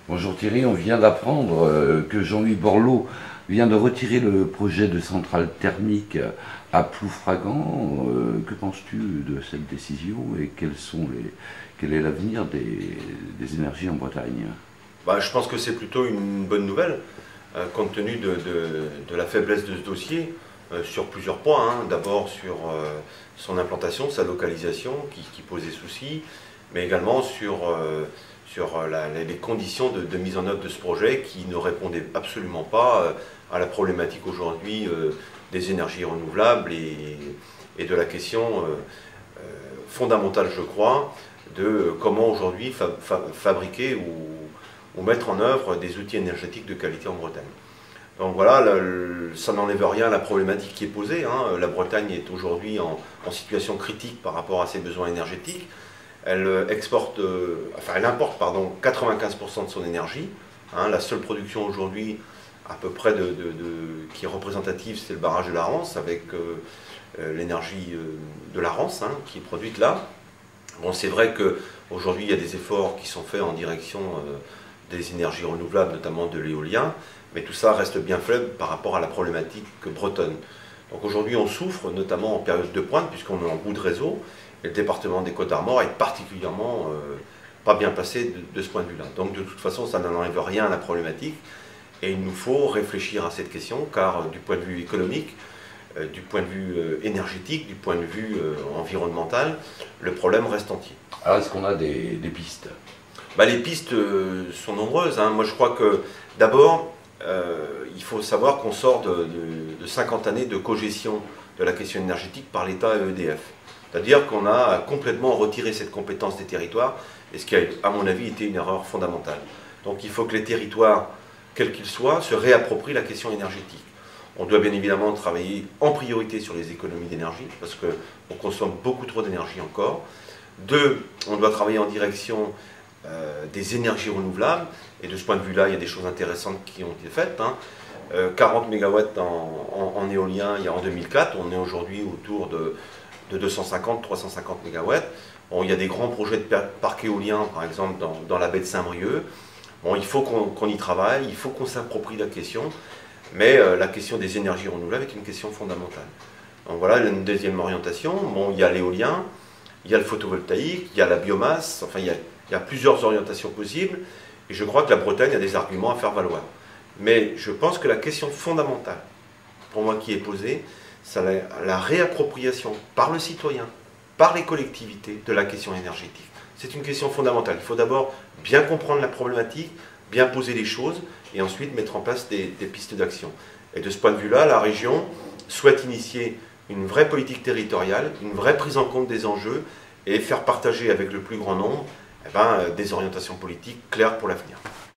Bonjour Thierry, on vient d'apprendre que Jean-Louis Borloo vient de retirer le projet de centrale thermique à Ploufragan. Que penses-tu de cette décision et quel est l'avenir des énergies en Bretagne? Je pense que c'est plutôt une bonne nouvelle, compte tenu de la faiblesse de ce dossier, sur plusieurs points, hein. D'abord sur son implantation, sa localisation, qui posait souci, mais également sur les conditions de mise en œuvre de ce projet qui ne répondaient absolument pas à la problématique aujourd'hui des énergies renouvelables et de la question fondamentale, je crois, de comment aujourd'hui fabriquer ou mettre en œuvre des outils énergétiques de qualité en Bretagne. Donc voilà, ça n'enlève rien à la problématique qui est posée, hein. La Bretagne est aujourd'hui en situation critique par rapport à ses besoins énergétiques. Elle importe 95% de son énergie, hein. La seule production aujourd'hui à peu près qui est représentative, c'est le barrage de la Rance, avec l'énergie de la Rance, hein, qui est produite là. Bon, c'est vrai qu'aujourd'hui il y a des efforts qui sont faits en direction des énergies renouvelables, notamment de l'éolien, mais tout ça reste bien faible par rapport à la problématique bretonne. Donc aujourd'hui on souffre, notamment en période de pointe, puisqu'on est en bout de réseau, et le département des Côtes-d'Armor est particulièrement pas bien placé de ce point de vue-là. Donc de toute façon ça n'enlève rien à la problématique, et il nous faut réfléchir à cette question, car du point de vue économique, du point de vue énergétique, du point de vue environnemental, le problème reste entier. Alors est-ce qu'on a des pistes? Les pistes sont nombreuses, hein. Moi je crois que d'abord, il faut savoir qu'on sort de 50 années de cogestion de la question énergétique par l'État et EDF. C'est-à-dire qu'on a complètement retiré cette compétence des territoires, et ce qui a, à mon avis, été une erreur fondamentale. Donc il faut que les territoires, quels qu'ils soient, se réapproprient la question énergétique. On doit bien évidemment travailler en priorité sur les économies d'énergie, parce qu'on consomme beaucoup trop d'énergie encore. Deux, on doit travailler en direction des énergies renouvelables, et de ce point de vue-là, il y a des choses intéressantes qui ont été faites, hein. 40 MW en éolien en 2004, on est aujourd'hui autour de 250-350 MW. Bon, il y a des grands projets de parcs éoliens, par exemple, dans la baie de Saint-Brieuc. Bon, il faut qu'on y travaille, il faut qu'on s'approprie la question, mais la question des énergies renouvelables est une question fondamentale. Donc voilà une deuxième orientation. Bon, il y a l'éolien, il y a le photovoltaïque, il y a la biomasse, enfin il y a plusieurs orientations possibles, et je crois que la Bretagne a des arguments à faire valoir. Mais je pense que la question fondamentale, pour moi, qui est posée, c'est la réappropriation par le citoyen, par les collectivités, de la question énergétique. C'est une question fondamentale. Il faut d'abord bien comprendre la problématique, bien poser les choses, et ensuite mettre en place des pistes d'action. Et de ce point de vue-là, la région souhaite initier une vraie politique territoriale, une vraie prise en compte des enjeux, et faire partager avec le plus grand nombre des orientations politiques claires pour l'avenir.